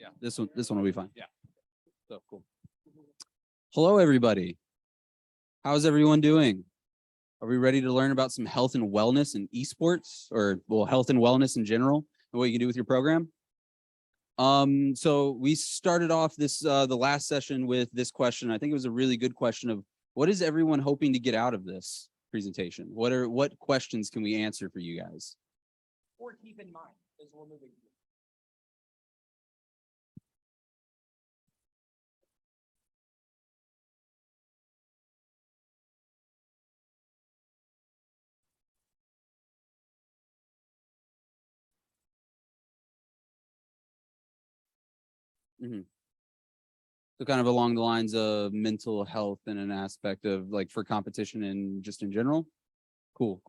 Yeah, this one will be fine. Yeah. So cool. Hello, everybody. How's everyone doing? Are we ready to learn about some health and wellness and esports, or well, health and wellness in general, and what you can do with your program? So we started off this the last session with this question. I think it was a really good question of what is everyone hoping to get out of this presentation? What questions can we answer for you guys? Or keep in mind as we're moving. Mm-hmm. So kind of along the lines of mental health and an aspect of like for competition and just in general. Cool.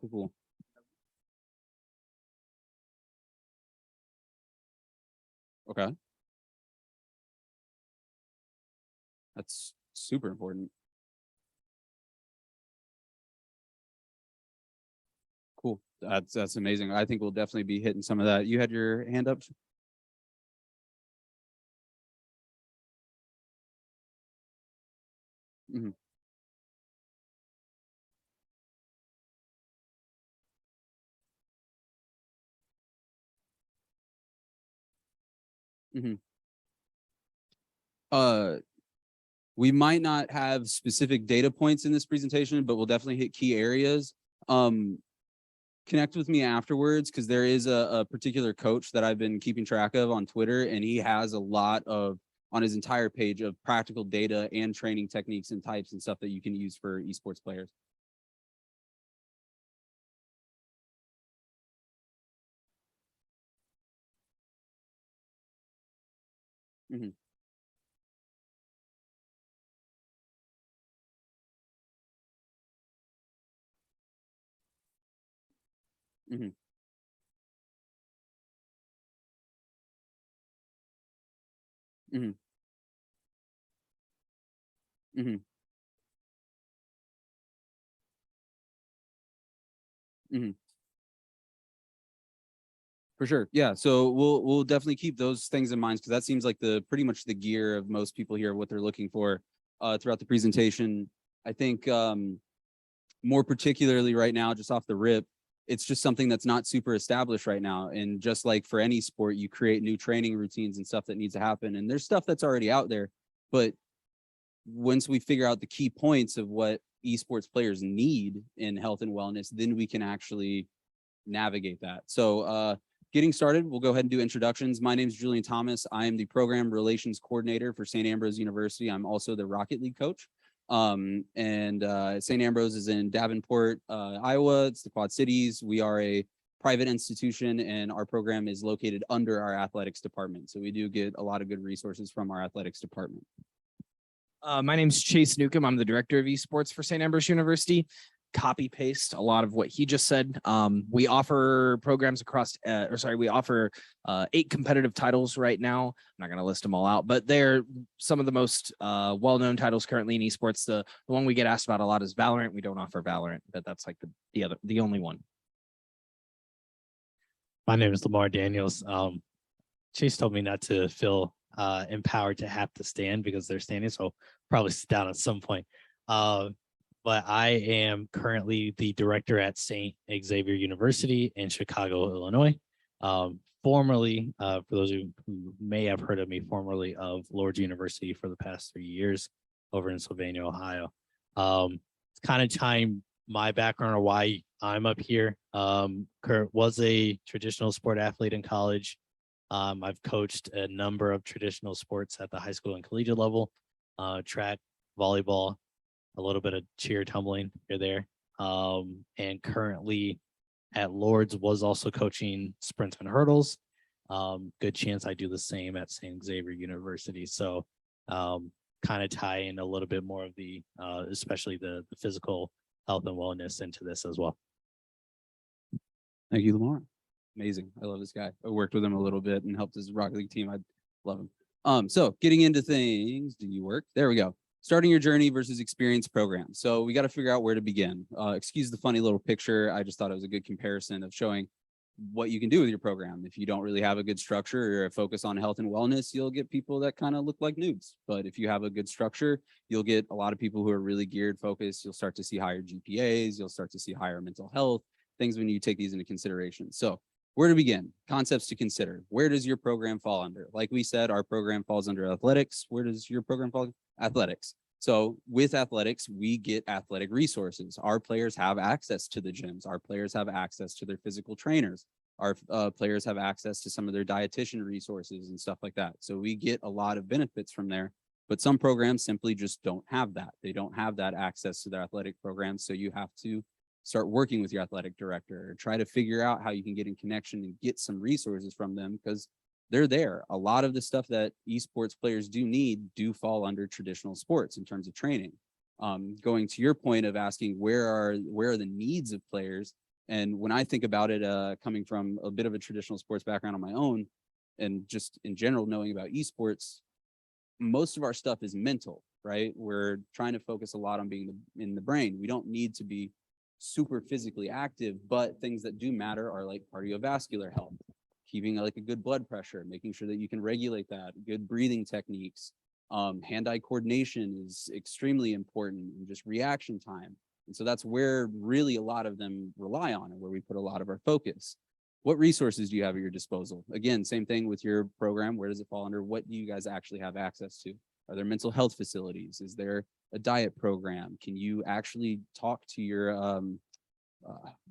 Okay. That's super important. Cool. That's amazing. I think we'll definitely be hitting some of that. You had your hand up? Mm-hmm. Mm-hmm. We might not have specific data points in this presentation, but we'll definitely hit key areas. Connect with me afterwards because there is a particular coach that I've been keeping track of on Twitter, and he has a lot of on his entire page of practical data and training techniques and types and stuff that you can use for esports players. Mm-hmm. Mm-hmm. Mm-hmm. Mm-hmm. Mm-hmm. For sure. Yeah. So we'll definitely keep those things in mind because that seems like the pretty much the gear of most people here, what they're looking for throughout the presentation. I think more particularly right now, just off the rip, it's just something that's not super established right now. And just like for any sport, you create new training routines and stuff that needs to happen. And there's stuff that's already out there. But once we figure out the key points of what esports players need in health and wellness, then we can actually navigate that. So getting started, we'll go ahead and do introductions. My name is Julian Thomas. I am the program relations coordinator for St. Ambrose University. I'm also the Rocket League coach. St. Ambrose is in Davenport, Iowa. It's the Quad Cities. We are a private institution, and our program is located under our athletics department. So we do get a lot of good resources from our athletics department. My name's Chase Newcomb. I'm the director of esports for St. Ambrose University. Copy paste a lot of what he just said. We offer programs across, we offer 8 competitive titles right now. I'm not going to list them all out, but they're some of the most well-known titles currently in esports. The one we get asked about a lot is Valorant. We don't offer Valorant, but that's like the only one. My name is Lamar Daniels. Chase told me not to feel empowered to have to stand because they're standing, so probably sit down at some point. But I am currently the director at St. Xavier University in Chicago, Illinois. Formerly, for those who may have heard of me, formerly of Lourdes University for the past 3 years over in Sylvania, Ohio. It's kind of tying my background or why I'm up here. Kurt was a traditional sport athlete in college. I've coached a number of traditional sports at the high school and collegiate level, track, volleyball, a little bit of cheer, tumbling here there. And currently at Lourdes was also coaching sprints and hurdles. Good chance I do the same at St. Xavier University. So kind of tie in a little bit more of the, especially the physical health and wellness into this as well. Thank you, Lamar. Amazing. I love this guy. I worked with him a little bit and helped his Rocket League team. I love him. So getting into things, do you work? There we go. Starting your journey versus experience program. So we got to figure out where to begin. Excuse the funny little picture. I just thought it was a good comparison of showing what you can do with your program. If you don't really have a good structure or a focus on health and wellness, you'll get people that kind of look like noobs. But if you have a good structure, you'll get a lot of people who are really geared, focused. You'll start to see higher GPAs. You'll start to see higher mental health things when you take these into consideration. So where to begin? Concepts to consider. Where does your program fall under? Like we said, our program falls under athletics. Where does your program fall? Athletics. So with athletics, we get athletic resources. Our players have access to the gyms. Our players have access to their physical trainers. Our players have access to some of their dietitian resources and stuff like that. So we get a lot of benefits from there, but some programs simply just don't have that. They don't have that access to their athletic programs. So you have to start working with your athletic director or try to figure out how you can get in connection and get some resources from them, because they're there. A lot of the stuff that esports players do fall under traditional sports in terms of training. Going to your point of asking where are the needs of players, and when I think about it, coming from a bit of a traditional sports background on my own, and just in general knowing about esports, most of our stuff is mental, right? We're trying to focus a lot on being in the brain. We don't need to be super physically active, but things that do matter are like cardiovascular health, keeping like a good blood pressure, making sure that you can regulate that, good breathing techniques. Hand-eye coordination is extremely important, and just reaction time. And so that's where really a lot of them rely on and where we put a lot of our focus. What resources do you have at your disposal? Again, same thing with your program. Where does it fall under? What do you guys actually have access to? Are there mental health facilities? Is there a diet program? Can you actually talk to your,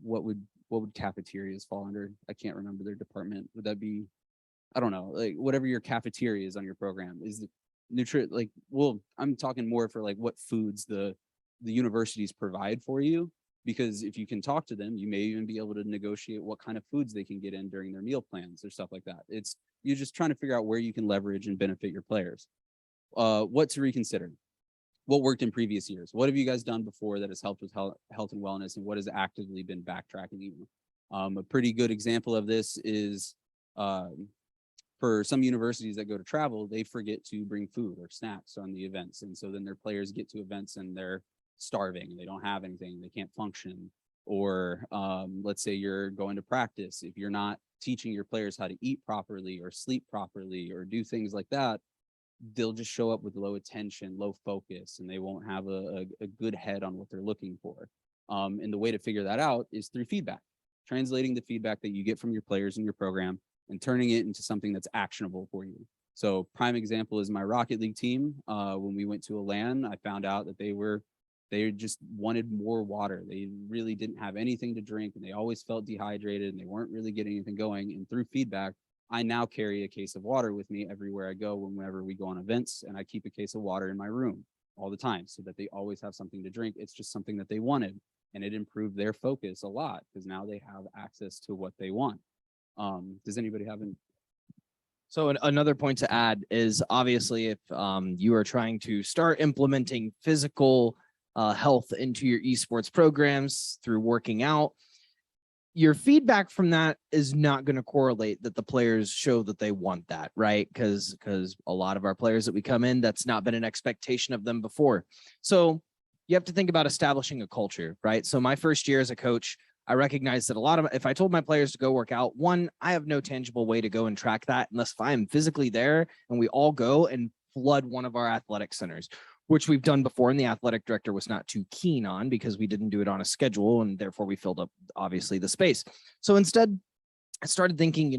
what would cafeterias fall under? I can't remember their department. Would that be, I don't know, like whatever your cafeteria is on your program? Is it like, well, I'm talking more for like what foods the universities provide for you, because if you can talk to them, you may even be able to negotiate what kind of foods they can get in during their meal plans or stuff like that. You're just trying to figure out where you can leverage and benefit your players. What to reconsider? What worked in previous years? What have you guys done before that has helped with health and wellness, and what has actively been backtracking even? A pretty good example of this is for some universities that go to travel, they forget to bring food or snacks on the events. And so then their players get to events and they're starving, they don't have anything, they can't function. Or let's say you're going to practice. If you're not teaching your players how to eat properly or sleep properly or do things like that, they'll just show up with low attention, low focus, and they won't have a good head on what they're looking for. And the way to figure that out is through feedback, translating the feedback that you get from your players in your program and turning it into something that's actionable for you. So prime example is my Rocket League team. When we went to a LAN, I found out that they just wanted more water. They really didn't have anything to drink, and they always felt dehydrated, and they weren't really getting anything going. And through feedback, I now carry a case of water with me everywhere I go, whenever we go on events, and I keep a case of water in my room all the time so that they always have something to drink. It's just something that they wanted, and it improved their focus a lot because now they have access to what they want. Does anybody have any? So another point to add is obviously if you are trying to start implementing physical health into your esports programs through working out, your feedback from that is not going to correlate that the players show that they want that, right? Because a lot of our players that we come in, that's not been an expectation of them before. So you have to think about establishing a culture, right? So my first year as a coach, I recognized that if I told my players to go work out, one, I have no tangible way to go and track that unless if I am physically there and we all go and flood one of our athletic centers, which we've done before, and the athletic director was not too keen on because we didn't do it on a schedule, and therefore we filled up, obviously, the space. So instead, I started thinking,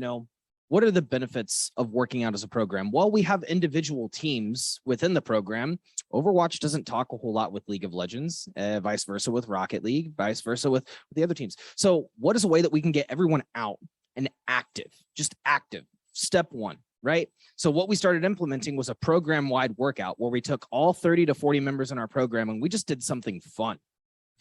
what are the benefits of working out as a program? Well, we have individual teams within the program. Overwatch doesn't talk a whole lot with League of Legends, vice versa with Rocket League, vice versa with the other teams. So what is a way that we can get everyone out and active, just active? Step one. Right? So what we started implementing was a program-wide workout where we took all 30 to 40 members in our program and we just did something fun.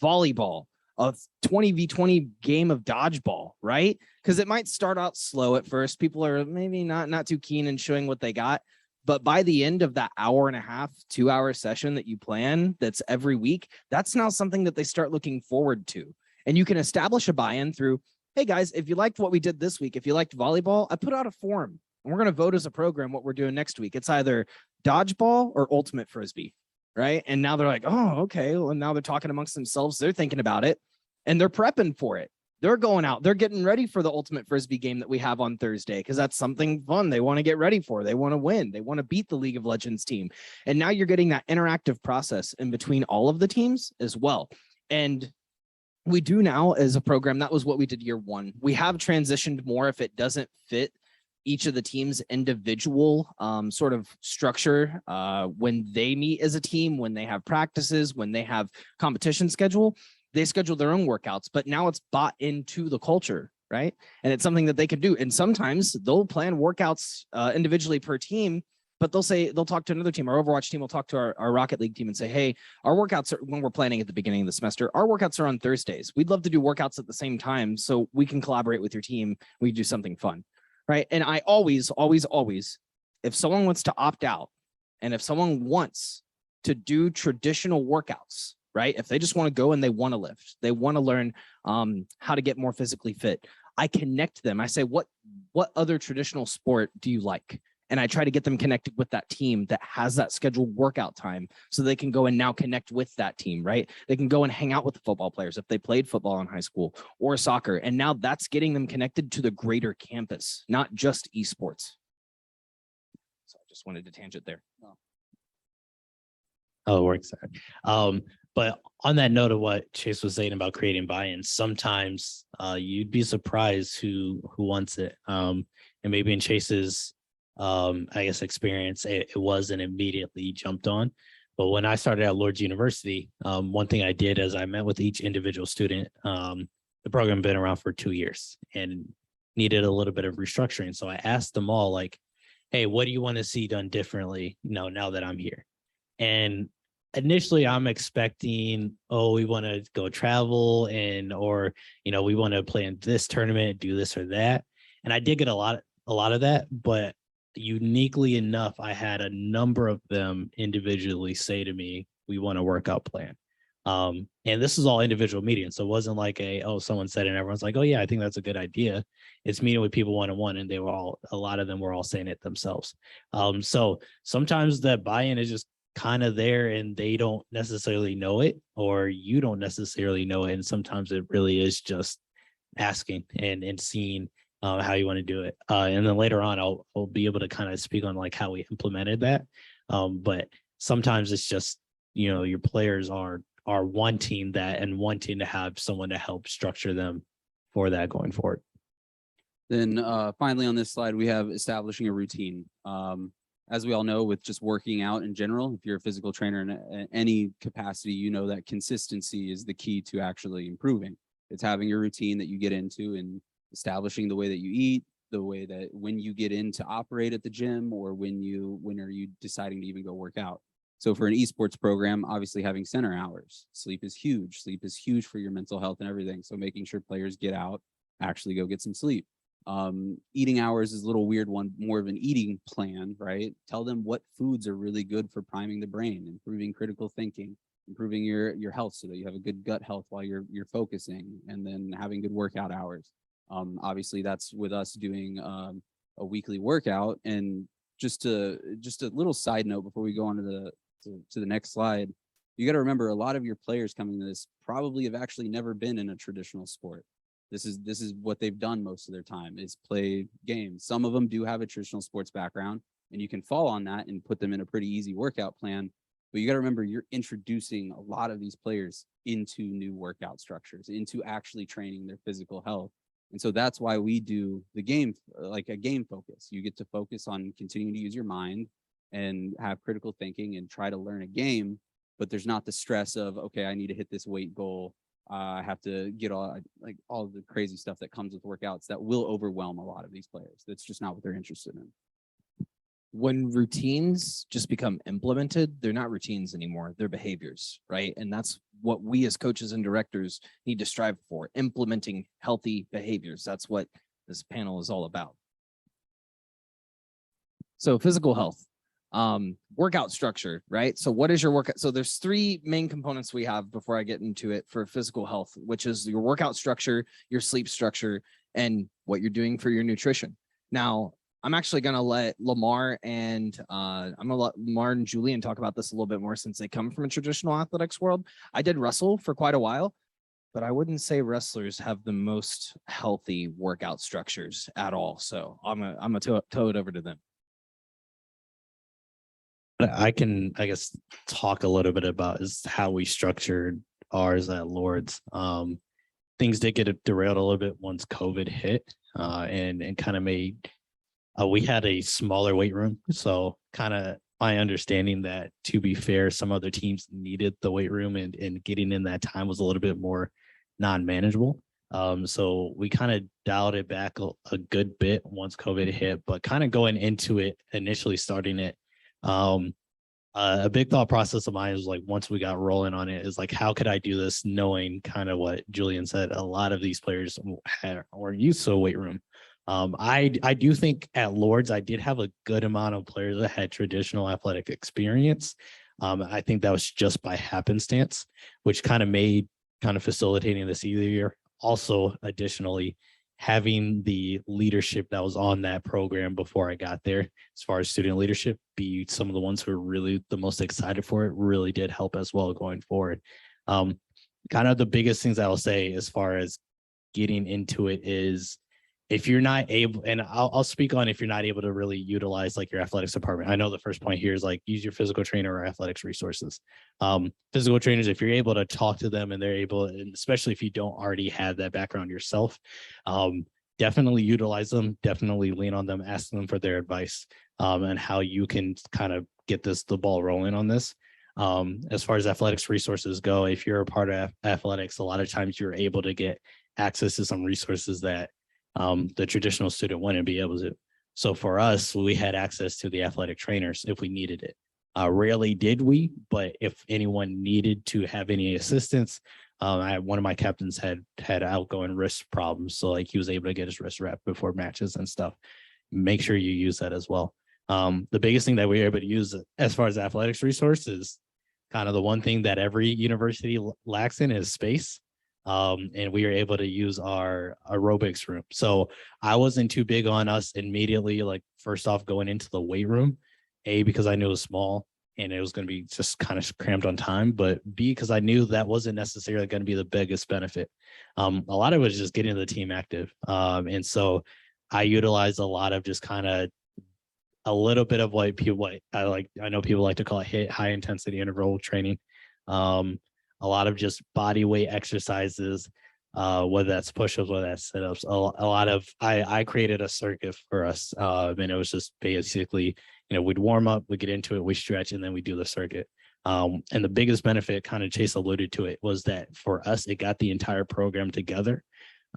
Volleyball, a 20v20 game of dodgeball, right? Because it might start out slow at first. People are maybe not too keen in showing what they got. But by the end of that hour and a half, 2-hour session that you plan, that's every week, that's now something that they start looking forward to. And you can establish a buy-in through, hey guys, if you liked what we did this week, if you liked volleyball, I put out a forum. And we're going to vote as a program what we're doing next week. It's either dodgeball or ultimate frisbee, right? And now they're like, oh, okay. Well, now they're talking amongst themselves. They're thinking about it and they're prepping for it. They're going out, they're getting ready for the ultimate frisbee game that we have on Thursday, because that's something fun they want to get ready for. They want to win, they want to beat the League of Legends team. And now you're getting that interactive process in between all of the teams as well. And we do now as a program, that was what we did year one. We have transitioned more if it doesn't fit each of the team's individual sort of structure when they meet as a team, when they have practices, when they have competition schedule. They schedule their own workouts, but now it's bought into the culture, right? And it's something that they can do. And sometimes they'll plan workouts individually per team, but they'll talk to another team. Our Overwatch team will talk to our Rocket League team and say, hey, our workouts are, when we're planning at the beginning of the semester, our workouts are on Thursdays. We'd love to do workouts at the same time so we can collaborate with your team. We do something fun, right? And I always, if someone wants to opt out and if someone wants to do traditional workouts, right? If they just want to go and they want to lift, they want to learn how to get more physically fit, I connect them. I say, what other traditional sport do you like? And I try to get them connected with that team that has that scheduled workout time so they can go and now connect with that team, right? They can go and hang out with the football players if they played football in high school or soccer. And now that's getting them connected to the greater campus, not just esports. So I just wanted to tangent there. Oh, it works. But on that note of what Chase was saying about creating buy-in, sometimes you'd be surprised who wants it. And maybe in Chase's, I guess, experience, it wasn't immediately jumped on. But when I started at Lord's University, one thing I did is I met with each individual student. The program had been around for 2 years and needed a little bit of restructuring. So I asked them all, like, hey, what do you want to see done differently, now that I'm here? And initially I'm expecting, oh, we want to go travel or we want to play in this tournament, do this or that. And I did get a lot of that, but uniquely enough, I had a number of them individually say to me, we want a workout plan. And this is all individual meetings. So it wasn't like someone said it and everyone's like, oh yeah, I think that's a good idea. It's meeting with people one-on-one, and a lot of them were all saying it themselves. So sometimes that buy-in is just kind of there and they don't necessarily know it, or you don't necessarily know it. And sometimes it really is just asking and seeing how you want to do it. And then later on, I'll be able to kind of speak on like how we implemented that. But sometimes it's just, your players are wanting that and wanting to have someone to help structure them for that going forward. Then finally on this slide, we have establishing a routine. As we all know, with just working out in general, if you're a physical trainer in any capacity, you know that consistency is the key to actually improving. It's having a routine that you get into and establishing the way that you eat, the way that when you get in to operate at the gym, or when are you deciding to even go work out. So for an esports program, obviously having center hours, sleep is huge. Sleep is huge for your mental health and everything. So making sure players get out, actually go get some sleep. Eating hours is a little weird one, more of an eating plan, right? Tell them what foods are really good for priming the brain, improving critical thinking, improving your health so that you have a good gut health while you're focusing, and then having good workout hours. Obviously that's with us doing a weekly workout. And just a little side note before we go on to the next slide, you got to remember a lot of your players coming to this probably have actually never been in a traditional sport. This is what they've done most of their time, is play games. Some of them do have a traditional sports background, and you can fall on that and put them in a pretty easy workout plan. But you got to remember, you're introducing a lot of these players into new workout structures, into actually training their physical health. And so that's why we do the game, like a game focus. You get to focus on continuing to use your mind and have critical thinking and try to learn a game, but there's not the stress of, okay, I need to hit this weight goal. I have to get all of the crazy stuff that comes with workouts that will overwhelm a lot of these players. That's just not what they're interested in. When routines just become implemented, they're not routines anymore, they're behaviors, right? And that's what we as coaches and directors need to strive for, implementing healthy behaviors. That's what this panel is all about. So physical health, workout structure, right? So what is your workout? So there's 3 main components we have before I get into it for physical health, which is your workout structure, your sleep structure, and what you're doing for your nutrition. Now, I'm actually going to let Lamar and Julian talk about this a little bit more, since they come from a traditional athletics world. I did wrestle for quite a while, but I wouldn't say wrestlers have the most healthy workout structures at all. So I'm gonna toe it over to them. I can, I guess, talk a little bit about is how we structured ours at Lords. Things did get derailed a little bit once COVID hit, and kind of made. We had a smaller weight room, so kind of my understanding that, to be fair, some other teams needed the weight room, and getting in that time was a little bit more non-manageable. So we kind of dialed it back a good bit once COVID hit, but kind of going into it, initially starting it. A big thought process of mine is like, once we got rolling on it, is like, how could I do this knowing kind of what Julian said? A lot of these players were used to a weight room. I do think at Lords, I did have a good amount of players that had traditional athletic experience. I think that was just by happenstance, which kind of made kind of facilitating this easier. Also, additionally, having the leadership that was on that program before I got there, as far as student leadership, be some of the ones who are really the most excited for it, really did help as well going forward. Kind of the biggest things I will say as far as getting into it is, if you're not able, and I'll speak on if you're not able to really utilize like your athletics department. I know the first point here is like, use your physical trainer or athletics resources. Physical trainers, if you're able to talk to them and they're able, and especially if you don't already have that background yourself, definitely utilize them, definitely lean on them, ask them for their advice, and how you can kind of get the ball rolling on this. As far as athletics resources go, if you're a part of athletics, a lot of times you're able to get access to some resources that the traditional student wouldn't be able to. So for us, we had access to the athletic trainers if we needed it. Rarely did we, but if anyone needed to have any assistance, one of my captains had outgoing wrist problems, so like he was able to get his wrist wrapped before matches and stuff. Make sure you use that as well. The biggest thing that we were able to use as far as athletics resources, kind of the one thing that every university lacks in, is space. And we were able to use our aerobics room. So I wasn't too big on us immediately, like first off going into the weight room, A, because I knew it was small and it was going to be just kind of crammed on time, but B, because I knew that wasn't necessarily going to be the biggest benefit. A lot of it was just getting the team active. And so I utilized a lot of just kind of a little bit of what I know people like to call it high intensity interval training. A lot of just body weight exercises, whether that's push-ups, whether that's sit-ups. A lot of I created a circuit for us, and it was just basically, we'd warm up, we get into it, we stretch, and then we do the circuit. And the biggest benefit, kind of Chase alluded to it, was that for us, it got the entire program together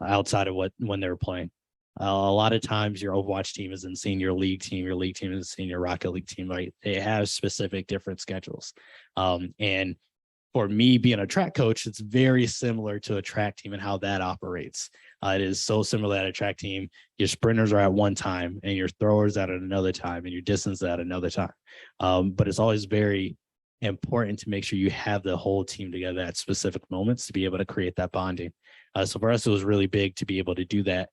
outside of when they were playing. A lot of times your Overwatch team is in senior league team, your league team is in senior Rocket League team, right? They have specific different schedules. And for me being a track coach, it's very similar to a track team and how that operates. It is so similar at a track team. Your sprinters are at one time and your throwers at another time and your distance at another time. But it's always very important to make sure you have the whole team together at specific moments to be able to create that bonding. So for us, it was really big to be able to do that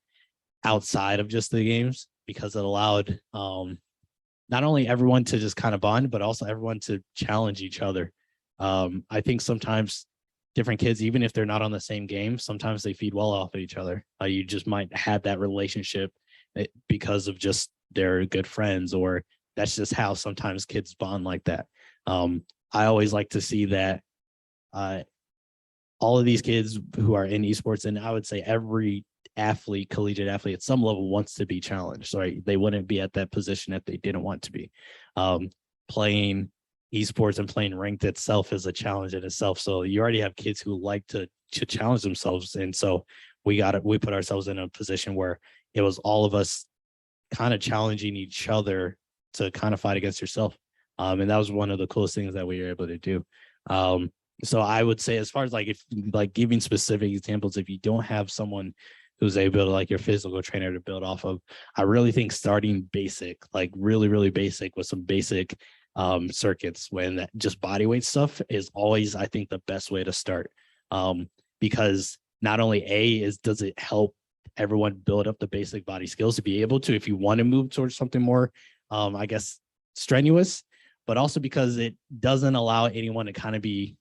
outside of just the games, because it allowed not only everyone to just kind of bond, but also everyone to challenge each other. I think sometimes different kids, even if they're not on the same game, sometimes they feed well off of each other. You just might have that relationship because of just they're good friends, or that's just how sometimes kids bond like that. I always like to see that all of these kids who are in esports, and I would say every athlete, collegiate athlete at some level, wants to be challenged, right? They wouldn't be at that position if they didn't want to be. Playing esports and playing ranked itself is a challenge in itself. So you already have kids who like to challenge themselves. And so we put ourselves in a position where it was all of us kind of challenging each other to kind of fight against yourself. And that was one of the coolest things that we were able to do. So I would say, as far as if giving specific examples, if you don't have someone who's able to, like your physical trainer, to build off of, I really think starting basic, like really, really basic, with some basic circuits, when that just body weight stuff is always, I think, the best way to start. Because not only does it help everyone build up the basic body skills to be able to, if you want to move towards something more, I guess, strenuous, but also because it doesn't allow anyone to kind of be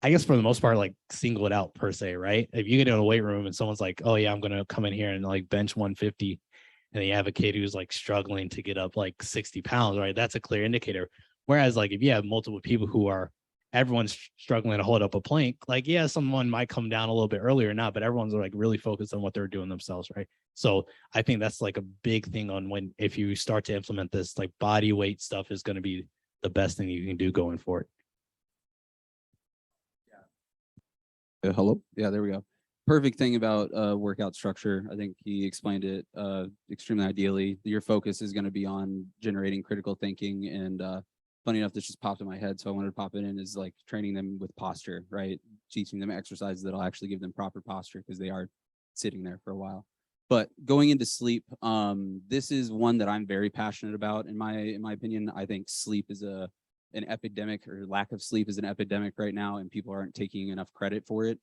I guess for the most part, like single it out per se, right? If you get in a weight room and someone's like, oh yeah, I'm going to come in here and like bench 150, and you have a kid who's like struggling to get up like 60 pounds, right? That's a clear indicator. Whereas like if you have multiple people who are, everyone's struggling to hold up a plank, like, yeah, someone might come down a little bit earlier or not, but everyone's like really focused on what they're doing themselves, right? So I think that's like a big thing on when, if you start to implement this, like body weight stuff is going to be the best thing you can do going forward. Hello. Yeah, there we go. Perfect thing about workout structure. I think he explained it extremely ideally. Your focus is going to be on generating critical thinking, and funny enough, this just popped in my head, so I wanted to pop it in, is like training them with posture, right? Teaching them exercises that'll actually give them proper posture because they are sitting there for a while. But going into sleep, this is one that I'm very passionate about. In my opinion, I think sleep is an epidemic, or lack of sleep is an epidemic right now, and people aren't taking enough credit for it.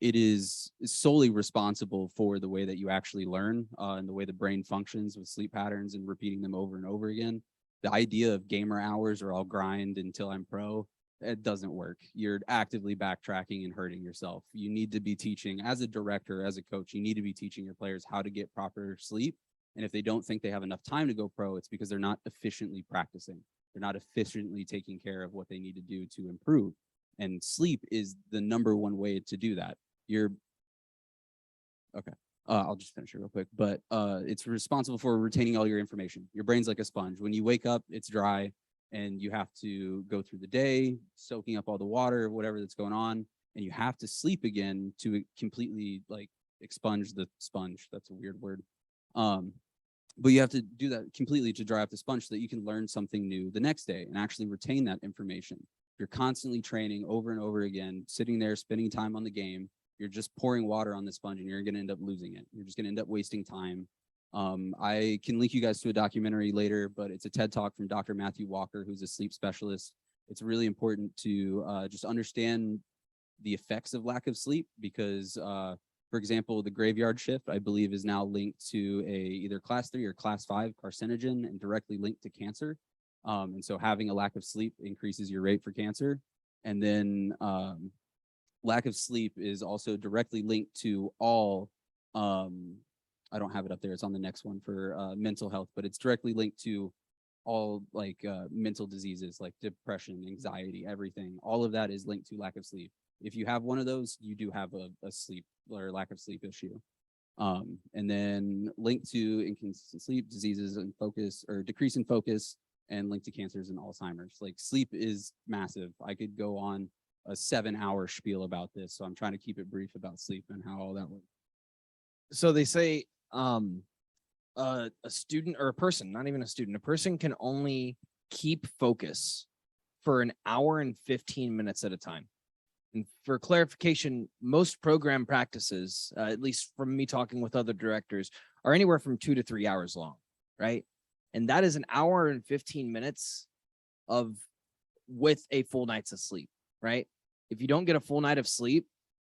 It is solely responsible for the way that you actually learn and the way the brain functions with sleep patterns and repeating them over and over again. The idea of gamer hours, or I'll grind until I'm pro, it doesn't work. You're actively backtracking and hurting yourself. You need to be teaching, as a director, as a coach, you need to be teaching your players how to get proper sleep. And if they don't think they have enough time to go pro, it's because they're not efficiently practicing. They're not efficiently taking care of what they need to do to improve. And sleep is the #1 way to do that. I'll just finish it real quick, but it's responsible for retaining all your information. Your brain's like a sponge. When you wake up, it's dry, and you have to go through the day, soaking up all the water, whatever that's going on, and you have to sleep again to completely like expunge the sponge. That's a weird word. But you have to do that completely to dry up the sponge so that you can learn something new the next day and actually retain that information. You're constantly training over and over again, sitting there, spending time on the game. You're just pouring water on the sponge, and you're going to end up losing it. You're just going to end up wasting time. I can link you guys to a documentary later, but it's a TED Talk from Dr. Matthew Walker, who's a sleep specialist. It's really important to just understand the effects of lack of sleep because for example, the graveyard shift, I believe, is now linked to either class 3 or class 5 carcinogen and directly linked to cancer. And so having a lack of sleep increases your rate for cancer. And then lack of sleep is also directly linked to all, I don't have it up there, it's on the next one for mental health, but it's directly linked to all like mental diseases like depression, anxiety, everything. All of that is linked to lack of sleep. If you have one of those, you do have a sleep or lack of sleep issue. And then linked to inconsistent sleep, diseases and focus, or decrease in focus, and linked to cancers and Alzheimer's. Like sleep is massive. I could go on a 7-hour spiel about this, so I'm trying to keep it brief about sleep and how all that works. So they say a student, or a person, not even a student, a person can only keep focus for an hour and 15 minutes at a time. And for clarification, most program practices, at least from me talking with other directors, are anywhere from 2 to 3 hours long, right? And that is an hour and 15 minutes of with a full night's of sleep, right? If you don't get a full night of sleep,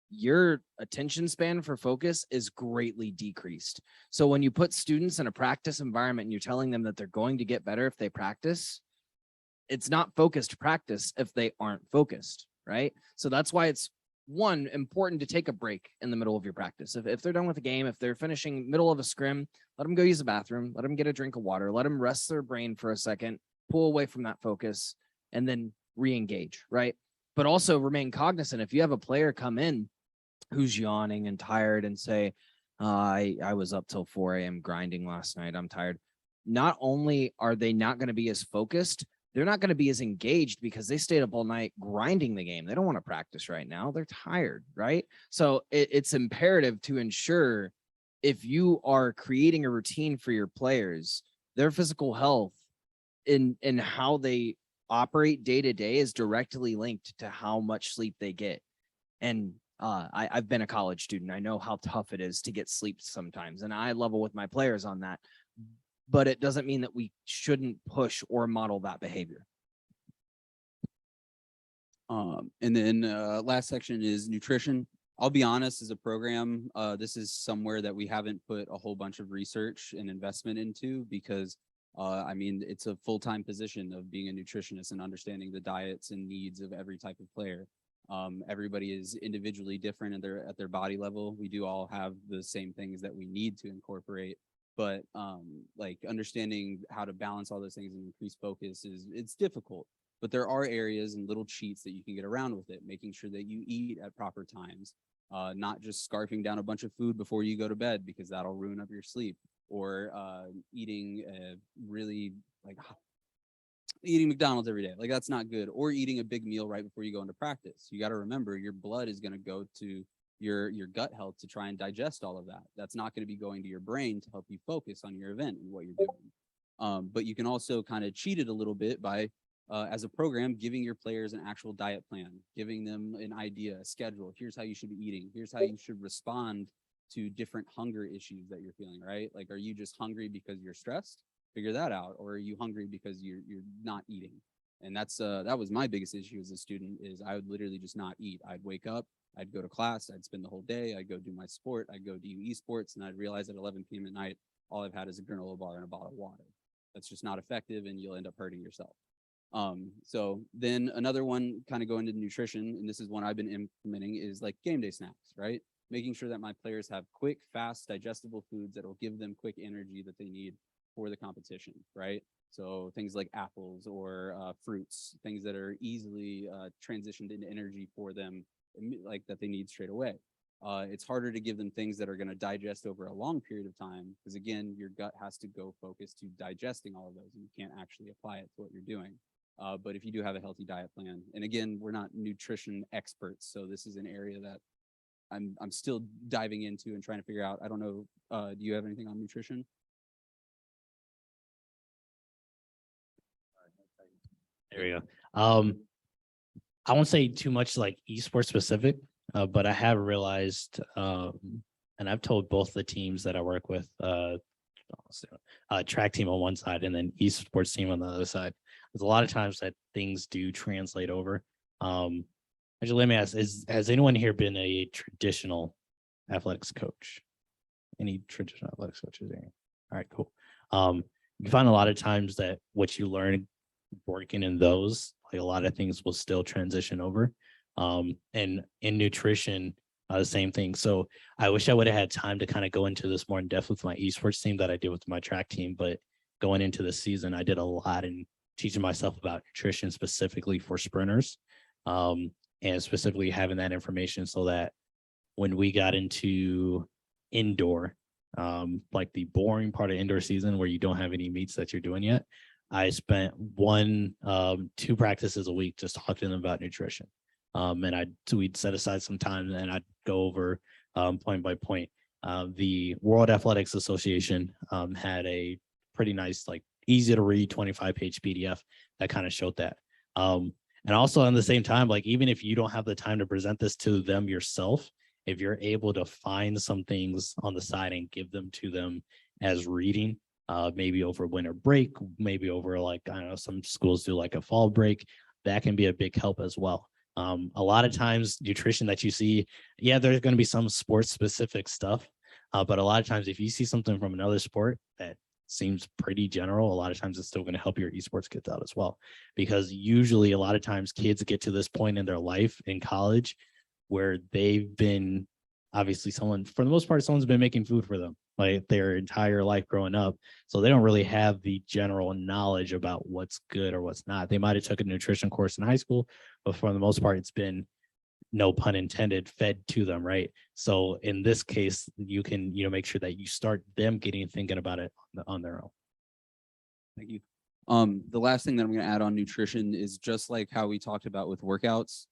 your attention span for focus is greatly decreased. So when you put students in a practice environment and you're telling them that they're going to get better if they practice, it's not focused practice if they aren't focused, right? So that's why it's important to take a break in the middle of your practice. If they're done with the game, if they're finishing middle of a scrim, let them go use the bathroom, let them get a drink of water, let them rest their brain for a second, pull away from that focus, and then re-engage, right? But also remain cognizant. If you have a player come in who's yawning and tired and say, I was up till 4 a.m. grinding last night, I'm tired. Not only are they not going to be as focused, they're not going to be as engaged because they stayed up all night grinding the game. They don't want to practice right now. They're tired, right? So it's imperative to ensure, if you are creating a routine for your players, their physical health in how they operate day to day is directly linked to how much sleep they get. And I've been a college student. I know how tough it is to get sleep sometimes, and I level with my players on that. But it doesn't mean that we shouldn't push or model that behavior. And then last section is nutrition. I'll be honest, as a program, this is somewhere that we haven't put a whole bunch of research and investment into because, I mean, it's a full-time position of being a nutritionist and understanding the diets and needs of every type of player. Everybody is individually different at their body level. We do all have the same things that we need to incorporate, but like understanding how to balance all those things and increase focus it's difficult. But there are areas and little cheats that you can get around with it, making sure that you eat at proper times, not just scarfing down a bunch of food before you go to bed because that'll ruin up your sleep, or eating really like eating McDonald's every day. Like that's not good. Or eating a big meal right before you go into practice. You got to remember your blood is going to go to your gut health to try and digest all of that. That's not going to be going to your brain to help you focus on your event and what you're doing. But you can also kind of cheat it a little bit by as a program, giving your players an actual diet plan, giving them an idea, a schedule. Here's how you should be eating. Here's how you should respond to different hunger issues that you're feeling, right? Like, are you just hungry because you're stressed? Figure that out. Or are you hungry because you're not eating? And that was my biggest issue as a student is I would literally just not eat. I'd wake up, I'd go to class, I'd spend the whole day, I'd go do my sport, I'd go do esports, and I'd realize at 11 p.m. at night, all I've had is a granola bar and a bottle of water. That's just not effective, and you'll end up hurting yourself. So then another one kind of going into nutrition, and this is one I've been implementing, is like game day snacks, right? Making sure that my players have quick, fast, digestible foods that will give them quick energy that they need for the competition, right? So things like apples or fruits, things that are easily transitioned into energy for them, like that they need straight away. It's harder to give them things that are going to digest over a long period of time because, again, your gut has to go focus to digesting all of those, and you can't actually apply it to what you're doing. But if you do have a healthy diet plan, and again, we're not nutrition experts, so this is an area that I'm still diving into and trying to figure out. I don't know. Do you have anything on nutrition? There we go. I won't say too much like esports specific, but I have realized, and I've told both the teams that I work with, track team on one side and then esports team on the other side. There's a lot of times that things do translate over. Actually, let me ask: has anyone here been a traditional athletics coach? Any traditional athletics coaches here? All right, cool. You find a lot of times that what you learn working in those, like a lot of things will still transition over. And in nutrition, the same thing. So I wish I would have had time to kind of go into this more in depth with my esports team that I did with my track team. But going into the season, I did a lot in teaching myself about nutrition specifically for sprinters, and specifically having that information so that when we got into indoor, like the boring part of indoor season where you don't have any meets that you're doing yet, I spent 2 practices a week just talking to them about nutrition. And we'd set aside some time and I'd go over point by point. The World Athletics Association had a pretty nice, like easy to read 25-page PDF that kind of showed that. And also at the same time, like even if you don't have the time to present this to them yourself, if you're able to find some things on the side and give them to them as reading, maybe over winter break, maybe over like, I don't know, some schools do like a fall break, that can be a big help as well. A lot of times nutrition that you see, yeah, there's going to be some sports specific stuff, but a lot of times if you see something from another sport that seems pretty general, a lot of times it's still going to help your esports kids out as well, because usually a lot of times kids get to this point in their life in college where they've been, obviously for the most part, someone's been making food for them like their entire life growing up. So they don't really have the general knowledge about what's good or what's not. They might have took a nutrition course in high school, but for the most part, it's been, no pun intended, fed to them, right? So in this case, you can, make sure that you start them thinking about it on their own. Thank you. The last thing that I'm going to add on nutrition is just like how we talked about with workouts,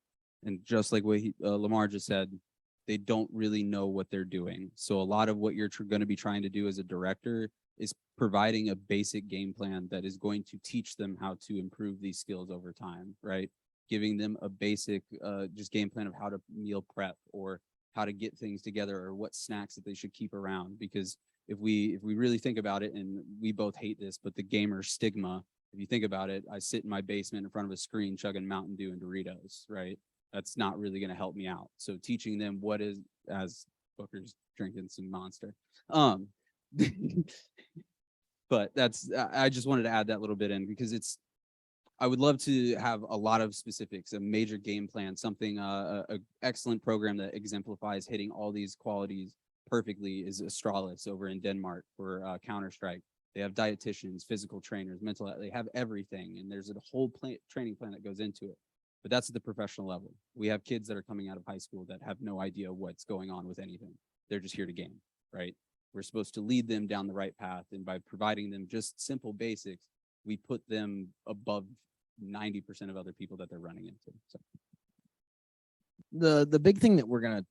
and just like what Lamar just said, they don't really know what they're doing. So a lot of what you're going to be trying to do as a director is providing a basic game plan that is going to teach them how to improve these skills over time, right? Giving them a basic just game plan of how to meal prep or how to get things together or what snacks that they should keep around. Because if we really think about it, and we both hate this, but the gamer stigma, if you think about it, I sit in my basement in front of a screen chugging Mountain Dew and Doritos, right? That's not really going to help me out. So teaching them what is, as Booker's drinking some Monster. But I just wanted to add that little bit in because it's I would love to have a lot of specifics, a major game plan, something, a excellent program that exemplifies hitting all these qualities perfectly is Astralis over in Denmark for Counter-Strike. They have dietitians, physical trainers, mental, they have everything. And there's a whole training plan that goes into it. But that's at the professional level. We have kids that are coming out of high school that have no idea what's going on with anything. They're just here to game, right? We're supposed to lead them down the right path. And by providing them just simple basics, we put them above 90% of other people that they're running into. So The big thing that we're gonna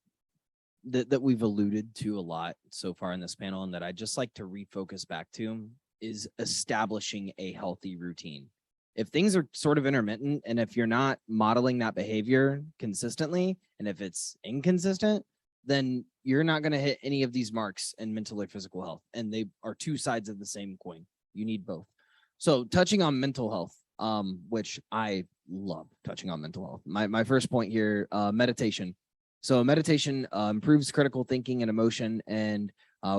that we've alluded to a lot so far in this panel, and that I just like to refocus back to, is establishing a healthy routine. If things are sort of intermittent, and if you're not modeling that behavior consistently, and if it's inconsistent, then you're not going to hit any of these marks in mental or physical health. And they are two sides of the same coin. You need both. So touching on mental health, which I love touching on mental health. My first point here, meditation. So meditation improves critical thinking and emotion. And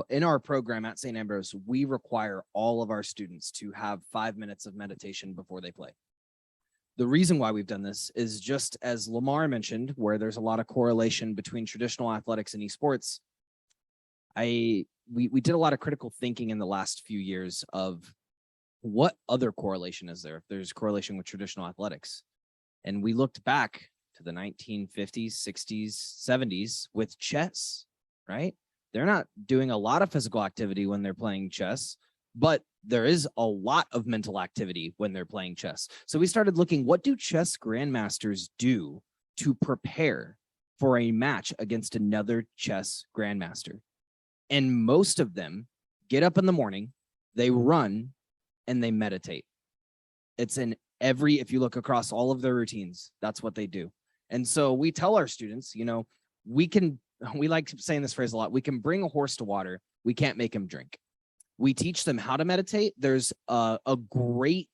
in our program at St. Ambrose, we require all of our students to have 5 minutes of meditation before they play. The reason why we've done this is, just as Lamar mentioned, where there's a lot of correlation between traditional athletics and esports. We did a lot of critical thinking in the last few years of what other correlation is there if there's correlation with traditional athletics. And we looked back to the 1950s, 60s, 70s with chess, right? They're not doing a lot of physical activity when they're playing chess, but there is a lot of mental activity when they're playing chess. So we started looking, what do chess grandmasters do to prepare for a match against another chess grandmaster? And most of them get up in the morning, they run, and they meditate. It's in if you look across all of their routines, that's what they do. And so we tell our students, we like saying this phrase a lot, we can bring a horse to water, we can't make him drink. We teach them how to meditate. There's a great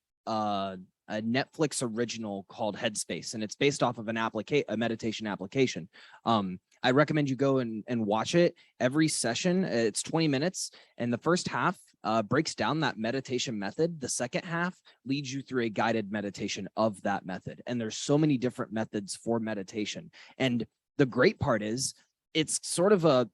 a Netflix original called Headspace, and it's based off of a meditation application. I recommend you go and watch it. Every session, it's 20 minutes, and the first half breaks down that meditation method. The second half leads you through a guided meditation of that method. And there's so many different methods for meditation. And the great part is, it's sort of a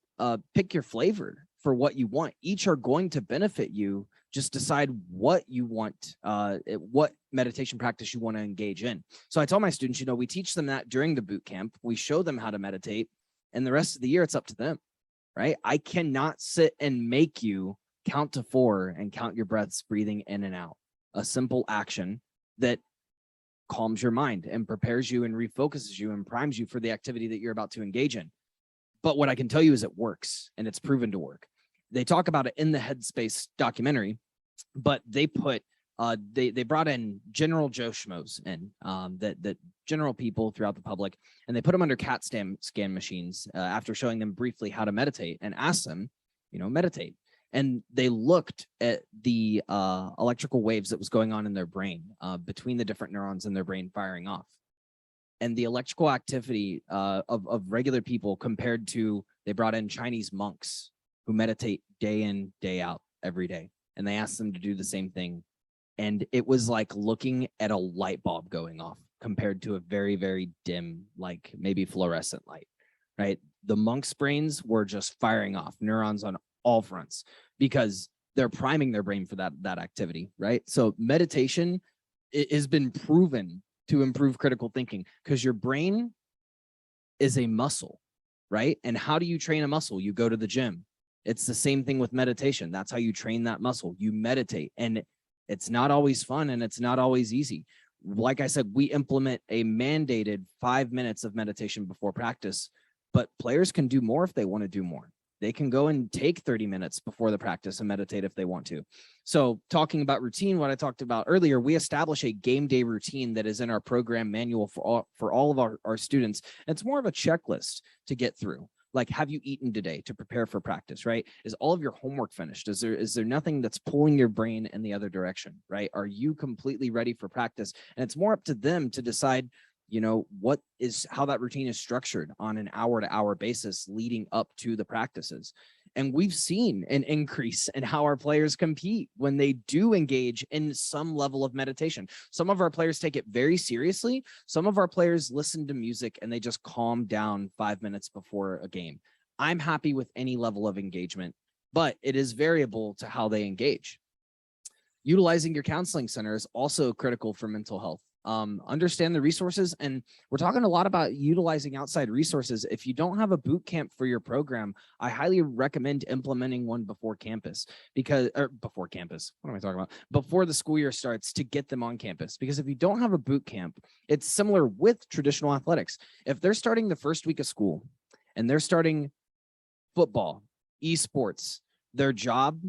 pick your flavor for what you want. Each are going to benefit you. Just decide what you want, what meditation practice you want to engage in. So I tell my students, we teach them that during the boot camp. We show them how to meditate, and the rest of the year it's up to them, right? I cannot sit and make you count to 4 and count your breaths breathing in and out. A simple action that calms your mind and prepares you and refocuses you and primes you for the activity that you're about to engage in. But what I can tell you is it works, and it's proven to work. They talk about it in the Headspace documentary, but they put they brought in General Joe Schmoes in, that general people throughout the public, and they put them under CAT scan machines after showing them briefly how to meditate, and asked them, meditate. And they looked at the electrical waves that was going on in their brain between the different neurons in their brain firing off. And the electrical activity of regular people compared to, they brought in Chinese monks who meditate day in, day out, every day. And they asked them to do the same thing. And it was like looking at a light bulb going off compared to a very, very dim, like maybe fluorescent light, right? The monks' brains were just firing off neurons on all fronts because they're priming their brain for that activity, right? So meditation, it has been proven to improve critical thinking, because your brain is a muscle, right? And how do you train a muscle? You go to the gym. It's the same thing with meditation. That's how you train that muscle. You meditate, and it's not always fun, and it's not always easy. Like I said, we implement a mandated 5 minutes of meditation before practice, but players can do more if they want to do more. They can go and take 30 minutes before the practice and meditate if they want to. So talking about routine, what I talked about earlier, we establish a game day routine that is in our program manual for all of our students. And it's more of a checklist to get through. Like, have you eaten today to prepare for practice, right? Is all of your homework finished? Is there nothing that's pulling your brain in the other direction, right? Are you completely ready for practice? And it's more up to them to decide, how that routine is structured on an hour-to-hour basis leading up to the practices. And we've seen an increase in how our players compete when they do engage in some level of meditation. Some of our players take it very seriously. Some of our players listen to music and they just calm down 5 minutes before a game. I'm happy with any level of engagement, but it is variable to how they engage. Utilizing your counseling center is also critical for mental health. Understand the resources, and we're talking a lot about utilizing outside resources. If you don't have a boot camp for your program, I highly recommend implementing one before campus, because before campus, what am I talking about? Before the school year starts, to get them on campus. Because if you don't have a boot camp, it's similar with traditional athletics. If they're starting the first week of school and they're starting football, esports, their job,